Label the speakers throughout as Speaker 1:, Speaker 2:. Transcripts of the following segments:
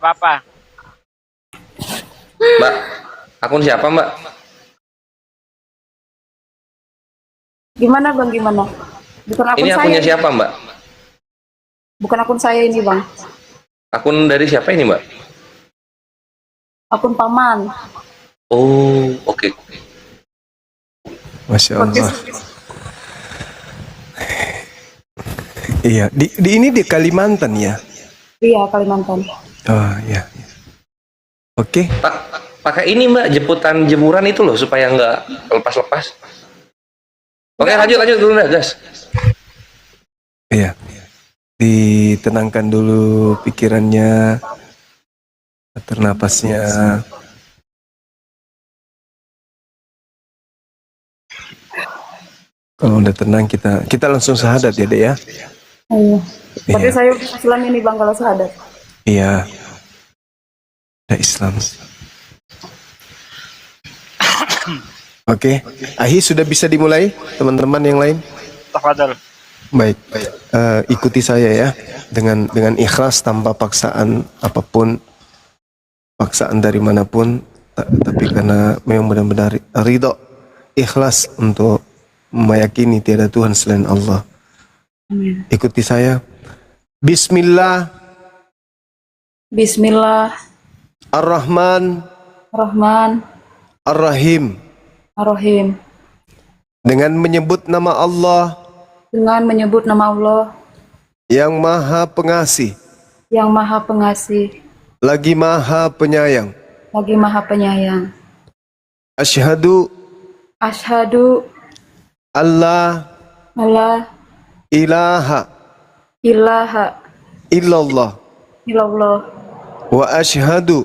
Speaker 1: Apa?
Speaker 2: Mbak, akun siapa Mbak?
Speaker 3: Gimana Bang, gimana? Bukan akun
Speaker 2: Ini
Speaker 3: saya
Speaker 2: akunnya
Speaker 3: ini.
Speaker 2: siapa Mbak?
Speaker 3: Bukan akun saya ini Bang.
Speaker 2: Akun dari siapa ini Mbak?
Speaker 3: Akun paman.
Speaker 2: Oh, oke.
Speaker 4: Masya Allah.
Speaker 3: Podcast.
Speaker 4: Iya, ini di Kalimantan ya?
Speaker 3: Iya, Kalimantan.
Speaker 4: Oh iya. Oke.
Speaker 2: Pakai ini Mbak, jemputan jemuran itu loh supaya nggak lepas-lepas. Oke, lanjut dulu dah, gas.
Speaker 4: Iya. Ditenangkan dulu pikirannya, atur napasnya. Kalau udah tenang kita langsung syahadat ya Dek ya.
Speaker 3: Iya. Tapi
Speaker 4: Iya.
Speaker 3: saya udah Islam ini Bang kalau syahadat.
Speaker 4: Iya. Udah Islam. Oke. Ahi sudah bisa dimulai teman-teman yang lain?
Speaker 1: Tafadhol.
Speaker 4: Baik. Ikuti saya ya dengan ikhlas tanpa paksaan apapun, paksaan dari manapun, tapi karena memang benar-benar ridho, ikhlas untuk meyakini tiada Tuhan selain Allah.
Speaker 3: Amin.
Speaker 4: Ikuti saya. Bismillah
Speaker 3: Bismillah
Speaker 4: ar-Rahman
Speaker 3: Rahman
Speaker 4: ar-Rahim.
Speaker 3: Ar-Rahim.
Speaker 4: Dengan menyebut nama Allah
Speaker 3: Dengan menyebut nama Allah
Speaker 4: yang Maha Pengasih,
Speaker 3: yang Maha Pengasih,
Speaker 4: lagi Maha Penyayang.
Speaker 3: lagi Maha Penyayang.
Speaker 4: Asyhadu
Speaker 3: Asyhadu
Speaker 4: alla
Speaker 3: alla
Speaker 4: ilaha
Speaker 3: ilaha
Speaker 4: illallah
Speaker 3: illallah
Speaker 4: wa asyhadu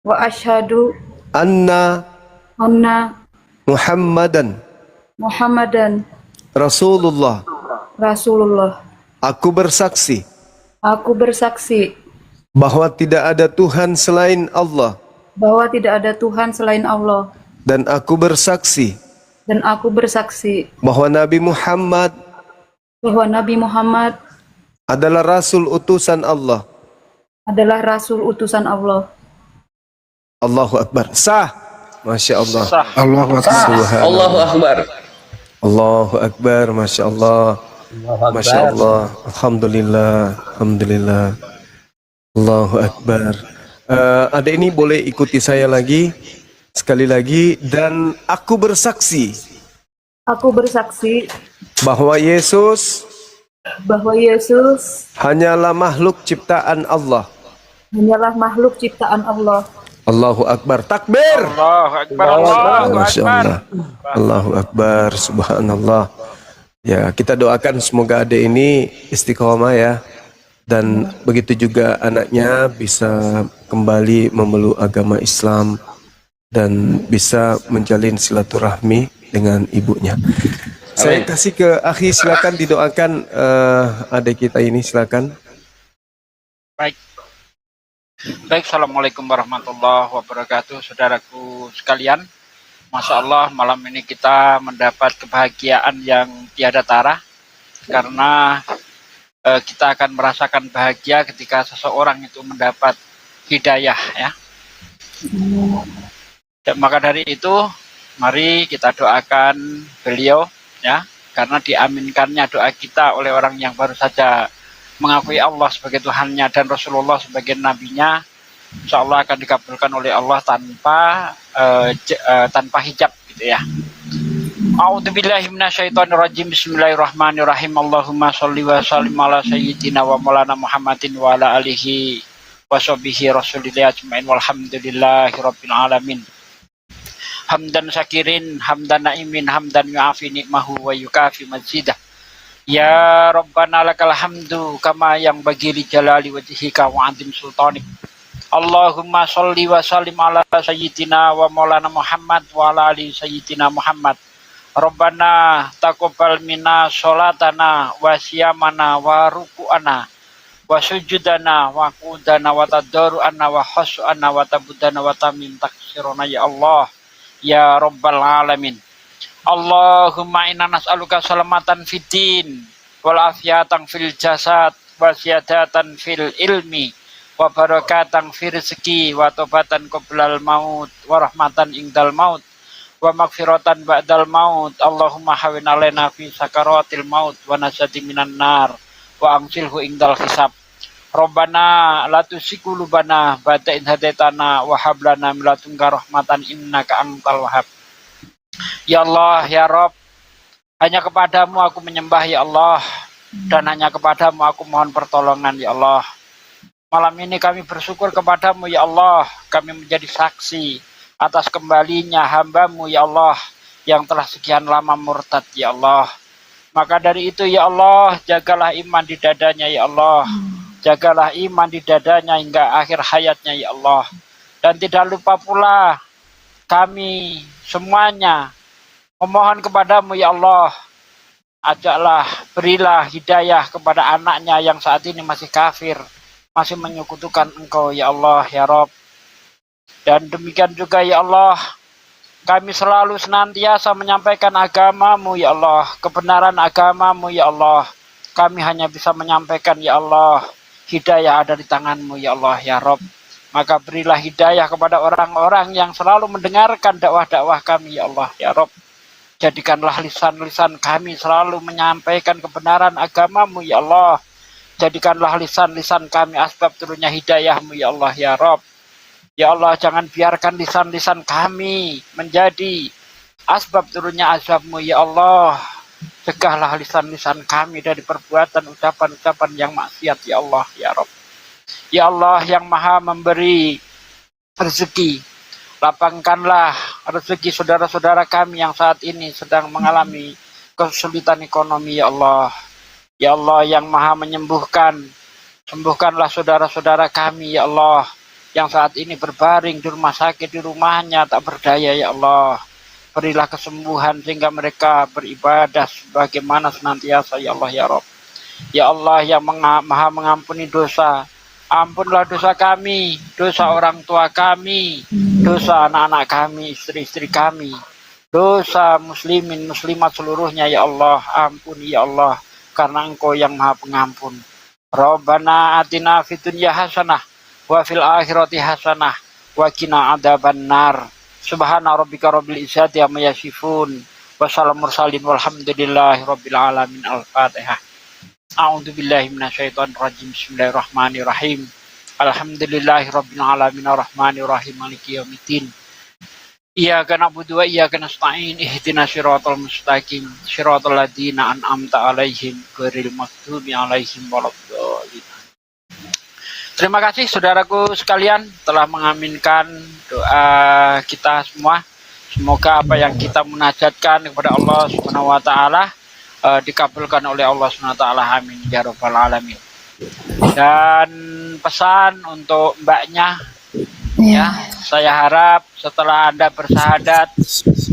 Speaker 3: wa asyhadu
Speaker 4: anna
Speaker 3: anna
Speaker 4: Muhammadan
Speaker 3: Muhammadan
Speaker 4: Rasulullah.
Speaker 3: Rasulullah.
Speaker 4: Aku bersaksi
Speaker 3: Aku bersaksi
Speaker 4: bahwa tidak ada Tuhan selain Allah,
Speaker 3: bahwa tidak ada Tuhan selain Allah,
Speaker 4: dan aku bersaksi
Speaker 3: dan aku bersaksi
Speaker 4: bahwa Nabi Muhammad
Speaker 3: bahwa Nabi Muhammad
Speaker 4: adalah Rasul utusan Allah.
Speaker 3: adalah Rasul utusan Allah.
Speaker 4: Allahu Akbar. Sah. Masya Allah.
Speaker 1: Sah.
Speaker 4: Allahu Akbar. Subhanallah.
Speaker 2: Allahu Akbar.
Speaker 4: Allahu Akbar. Masya Allah. Masya Allah. Alhamdulillah. Alhamdulillah. Allahu Akbar. Adik ini boleh ikuti saya lagi. Sekali lagi. Dan aku bersaksi
Speaker 3: Aku bersaksi
Speaker 4: bahwa Yesus
Speaker 3: bahwa Yesus
Speaker 4: hanyalah makhluk ciptaan Allah.
Speaker 3: hanyalah makhluk ciptaan Allah.
Speaker 4: Allahu Akbar. Takbir.
Speaker 1: Allahu Akbar. Allahu
Speaker 4: Masya
Speaker 1: Akbar.
Speaker 4: Allah. Allahu Akbar. Subhanallah. Ya, kita doakan semoga adik ini istiqomah ya. Dan begitu juga anaknya bisa kembali memeluk agama Islam dan bisa menjalin silaturahmi dengan ibunya. Saya kasih ke Akhi, silakan didoakan adik kita ini, silakan.
Speaker 1: Baik. Assalamualaikum warahmatullahi wabarakatuh, saudaraku sekalian. Masya Allah, malam ini kita mendapat kebahagiaan yang tiada tara karena kita akan merasakan bahagia ketika seseorang itu mendapat hidayah ya. Maka dari itu, mari kita doakan beliau ya, karena diaminkannya doa kita oleh orang yang baru saja mengakui Allah sebagai Tuhannya dan Rasulullah sebagai nabinya. Insya Allah akan dikabulkan oleh Allah tanpa hijab gitu ya. A'udzubillahi minasyaitonirrajim. Bismillahirrahmanirrahim. Allahumma sholli wa sallim ala sayyidina wa maulana Muhammadin wa ala alihi wa sahbihi rasulillahi ajmain walhamdulillahi rabbil alamin. Hamdan syakirin, hamdan naimin, hamdan yu'afi ni'mahu wa yukafi mazidah. Ya Rabbana lakal hamdu kama yang bagi li jalali wajhika wa azim sultanik. Allahumma sholli wa sallim ala sayyidina wa maulana Muhammad wa ala ali sayyidina Muhammad. Rabbana taqabbal minna sholatana wa siyamana wa ruku'ana wa sujudana wa qudana wa tadarru'ana wa khushu'ana wa tabudana wa tamim taksirona ya Allah ya Rabbal alamin. Allahumma inna nas'aluka salamatan fid din wal afiyatan fil jasad wa ziyadatan fil ilmi wa barakatan fi rizqi wa taubatan qoblal maut wa rahmatan indal maut wa magfiratan ba'dal maut. Allahumma hawin alaina fi sakaratil maut wa najati minan nar wa angsilhu indal hisab. Rabbana la tuzigh qulubana ba'da idh hadaitana wa hab lana min ladunka rahmatan innaka antal wahhab. Ya Allah, ya Rabb, hanya kepadamu aku menyembah ya Allah, dan hanya kepadamu aku mohon pertolongan ya Allah. Malam ini kami bersyukur kepadamu ya Allah, kami menjadi saksi atas kembalinya hambamu ya Allah, yang telah sekian lama murtad ya Allah. Maka dari itu ya Allah, jagalah iman di dadanya ya Allah, jagalah iman di dadanya hingga akhir hayatnya ya Allah. Dan tidak lupa pula kami semuanya memohon kepadamu ya Allah, ajaklah, berilah hidayah kepada anaknya yang saat ini masih kafir, masih menyekutukan Engkau ya Allah ya Rabb. Dan demikian juga ya Allah, kami selalu senantiasa menyampaikan agamamu ya Allah, kebenaran agamamu ya Allah. Kami hanya bisa menyampaikan ya Allah, hidayah ada di tanganmu ya Allah ya Rabb. Maka berilah hidayah kepada orang-orang yang selalu mendengarkan dakwah-dakwah kami ya Allah ya Rabb. Jadikanlah lisan-lisan kami selalu menyampaikan kebenaran agamamu ya Allah. Jadikanlah lisan-lisan kami asbab turunnya hidayahmu ya Allah ya Rabb. Ya Allah, jangan biarkan lisan-lisan kami menjadi asbab turunnya azabmu ya Allah. Cegahlah lisan-lisan kami dari perbuatan ucapan-ucapan yang maksiat ya Allah ya Rabb. Ya Allah yang maha memberi rezeki, lapangkanlah rezeki saudara-saudara kami yang saat ini sedang mengalami kesulitan ekonomi ya Allah. Ya Allah yang maha menyembuhkan, sembuhkanlah saudara-saudara kami ya Allah, yang saat ini berbaring di rumah sakit, di rumahnya tak berdaya ya Allah. Berilah kesembuhan sehingga mereka beribadah sebagaimana senantiasa ya Allah ya Rabb. Ya Allah yang maha mengampuni dosa, ampunlah dosa kami, dosa orang tua kami, dosa anak-anak kami, istri-istri kami, dosa muslimin muslimat seluruhnya ya Allah. Ampuni ya Allah, karena Engkau yang maha pengampun. Rabbana atina fid dunya hasanah wa fil akhirati hasanah wa qina adzabannar. Subhana rabbika rabbil izzati amma yasifun wa salamun mursalin walhamdulillahi rabbil alamin. Al-Fatihah. A'udzu billahi minasyaitonir rajim. Bismillahirrahmanirrahim. Alhamdulillahi rabbil alamin arrahmanir rahim maliki yaumiddin. Iyyaka na'budu wa iyyaka nasta'in. Ihdinas siratal mustaqim. Siratal ladzina an'amta 'alaihim ghairil maghdubi 'alaihim waladdallin. Terima kasih saudaraku sekalian telah mengaminkan doa kita semua. Semoga apa yang kita munajatkan kepada Allah Subhanahu wa taala dikabulkan oleh Allah Subhanahu wa taala. Amin ya rabbal alamin. Dan pesan untuk mbaknya ya, saya harap setelah Anda bersahadat,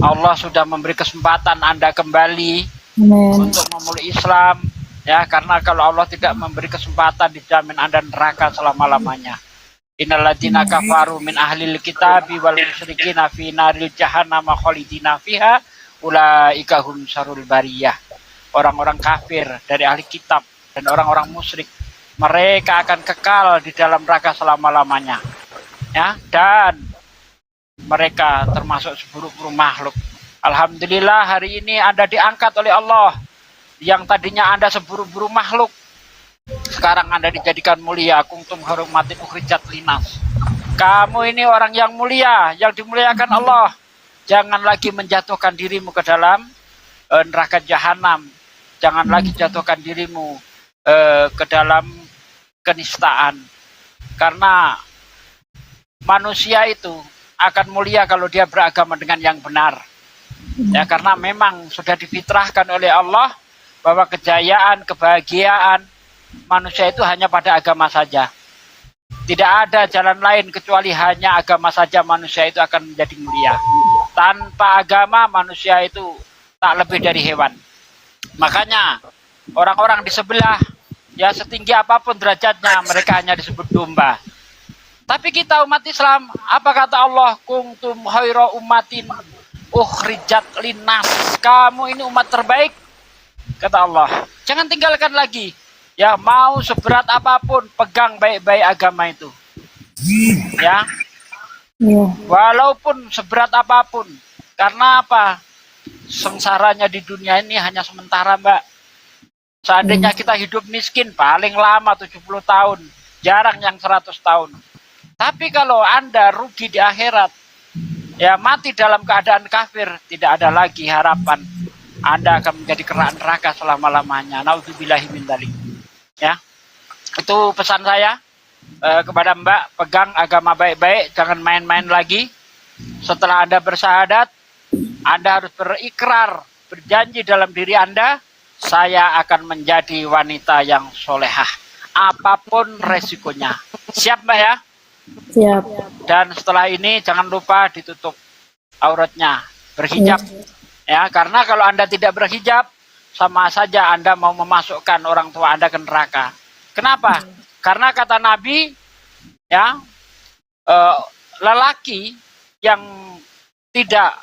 Speaker 1: Allah sudah memberi kesempatan Anda kembali untuk memulai Islam. Ya, karena kalau Allah tidak memberi kesempatan, dijamin Anda neraka selama-lamanya. Innalladzina kafaru min ahlil kitabi wal musyrikina fi naril jahannam khalidina fiha ulaika hum syarrul bariyah. Orang-orang kafir dari ahli kitab dan orang-orang musyrik, mereka akan kekal di dalam neraka selama-lamanya. Ya, dan mereka termasuk seburuk-buruk makhluk. Alhamdulillah hari ini Anda diangkat oleh Allah. Yang tadinya Anda seburuk-buruk makhluk, sekarang Anda dijadikan mulia. Kuntum harumatin ukhrijat linas. Kamu ini orang yang mulia, yang dimuliakan Allah. Jangan lagi menjatuhkan dirimu ke dalam neraka jahanam. Jangan lagi jatuhkan dirimu ke dalam kenistaan. Karena manusia itu akan mulia kalau dia beragama dengan yang benar. Ya, karena memang sudah difitrahkan oleh Allah bahwa kejayaan, kebahagiaan manusia itu hanya pada agama saja. Tidak ada jalan lain kecuali hanya agama saja manusia itu akan menjadi mulia. Tanpa agama manusia itu tak lebih dari hewan. Makanya orang-orang di sebelah, ya setinggi apapun derajatnya, mereka hanya disebut domba. Tapi kita umat Islam, apa kata Allah? Kuntum khaira ummatin ukhrijat linnas. Kamu ini umat terbaik, kata Allah. Jangan tinggalkan lagi Ya, mau seberat apapun, pegang baik-baik agama itu. Ya,
Speaker 3: Iya.
Speaker 1: walaupun seberat apapun. Karena apa? Sengsaranya di dunia ini hanya sementara, Mbak. Seandainya kita hidup miskin, paling lama 70 tahun. Jarang yang 100 tahun. Tapi kalau Anda rugi di akhirat, ya mati dalam keadaan kafir, tidak ada lagi harapan. Anda akan menjadi kera neraka selama-lamanya. Naudzubillahi min dzalik. Ya. Itu pesan saya kepada Mbak, pegang agama baik-baik, jangan main-main lagi. Setelah Anda bersyahadat, Anda harus berikrar, berjanji dalam diri Anda, saya akan menjadi wanita yang solehah. Apapun resikonya. Siap, Mbak ya?
Speaker 3: Siap.
Speaker 1: Dan setelah ini jangan lupa ditutup auratnya, berhijab. Ya, karena kalau Anda tidak berhijab, sama saja Anda mau memasukkan orang tua Anda ke neraka. Kenapa? Karena kata Nabi, ya, lelaki yang tidak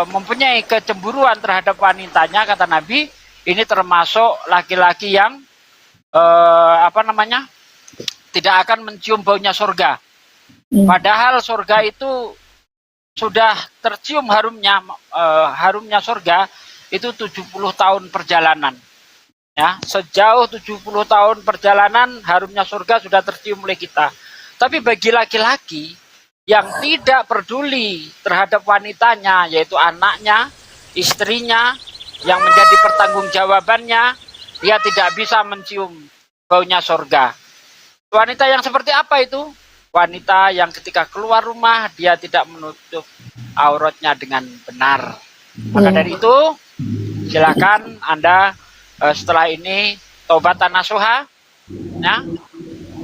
Speaker 1: mempunyai kecemburuan terhadap wanitanya, kata Nabi, ini termasuk laki-laki yang tidak akan mencium baunya surga. Padahal surga itu sudah tercium harumnya surga itu 70 tahun perjalanan. Ya, sejauh 70 tahun perjalanan harumnya surga sudah tercium oleh kita. Tapi bagi laki-laki yang tidak peduli terhadap wanitanya, yaitu anaknya, istrinya, yang menjadi pertanggungjawabannya, dia tidak bisa mencium baunya surga. Wanita yang seperti apa itu? Wanita yang ketika keluar rumah, dia tidak menutup auratnya dengan benar. Maka dari itu, silakan Anda setelah ini taubatan nasuha, ya,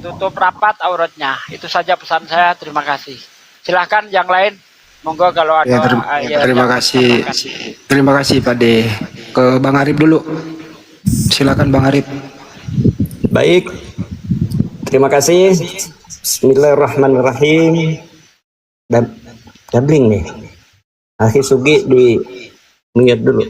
Speaker 1: tutup rapat auratnya. Itu saja pesan saya. Terima kasih. Silakan yang lain, monggo kalau ada.
Speaker 5: Terima kasih. Terima kasih Pak De. Ke Bang Arif dulu. Silakan Bang Arif.
Speaker 6: Baik. Terima kasih. Bismillahirrahmanirrahim. Dabling nih. Akhi Sugi di mute dulu.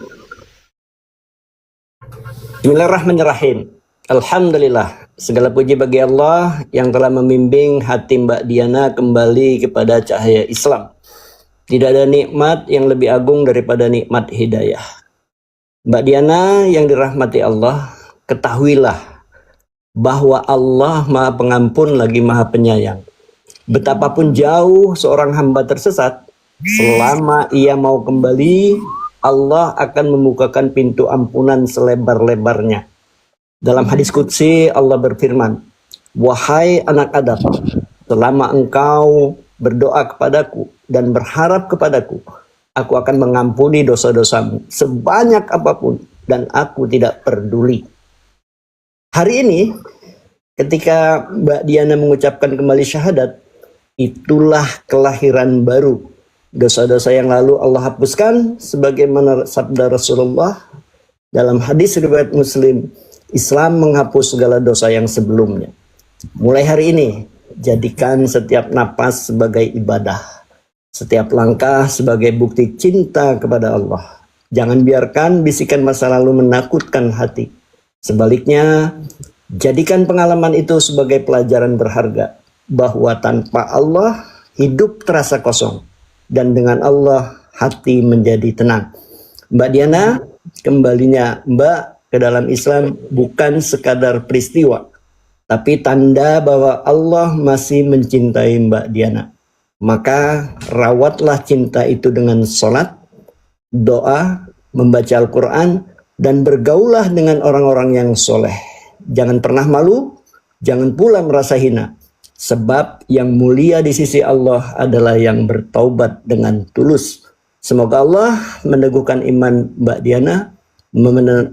Speaker 6: Bismillahirrahmanirrahim. Alhamdulillah. Segala puji bagi Allah yang telah membimbing hati Mbak Diana kembali kepada cahaya Islam. Tidak ada nikmat yang lebih agung daripada nikmat hidayah. Mbak Diana yang dirahmati Allah, ketahuilah bahwa Allah Maha Pengampun lagi Maha Penyayang. Betapapun jauh seorang hamba tersesat, selama ia mau kembali, Allah akan membukakan pintu ampunan selebar-lebarnya. Dalam hadis qudsi Allah berfirman, "Wahai anak Adam, selama engkau berdoa kepadaku dan berharap kepadaku, aku akan mengampuni dosa-dosamu sebanyak apapun dan aku tidak peduli." Hari ini, ketika Mbak Diana mengucapkan kembali syahadat, itulah kelahiran baru. Dosa-dosa yang lalu Allah hapuskan, sebagaimana sabda Rasulullah dalam hadis riwayat Muslim, Islam menghapus segala dosa yang sebelumnya. Mulai hari ini, jadikan setiap napas sebagai ibadah, setiap langkah sebagai bukti cinta kepada Allah. Jangan biarkan bisikan masa lalu menakutkan hati. Sebaliknya, jadikan pengalaman itu sebagai pelajaran berharga bahwa tanpa Allah hidup terasa kosong dan dengan Allah hati menjadi tenang. Mbak Diana, kembalinya Mbak ke dalam Islam bukan sekadar peristiwa, tapi tanda bahwa Allah masih mencintai Mbak Diana. Maka rawatlah cinta itu dengan sholat, doa, membaca Al-Quran, dan bergaulah dengan orang-orang yang soleh. Jangan pernah malu, jangan pula merasa hina. Sebab yang mulia di sisi Allah adalah yang bertaubat dengan tulus. Semoga Allah meneguhkan iman Mbak Diana,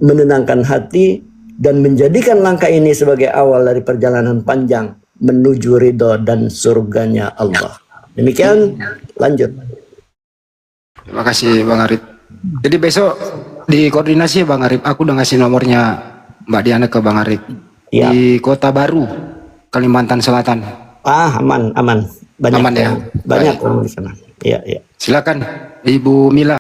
Speaker 6: menenangkan hati, dan menjadikan langkah ini sebagai awal dari perjalanan panjang menuju ridho dan surganya Allah. Demikian, lanjut.
Speaker 5: Terima kasih Bang Arif. Jadi besok dikoordinasi Bang Arif, aku udah ngasih nomornya Mbak Diana ke Bang Arif.
Speaker 6: Ya.
Speaker 5: Di Kota Baru, Kalimantan Selatan.
Speaker 6: Aman. Banyak
Speaker 5: Aman ya?
Speaker 6: banyak
Speaker 5: Baik.
Speaker 6: orang di sana. Iya.
Speaker 5: Silakan Ibu Mila.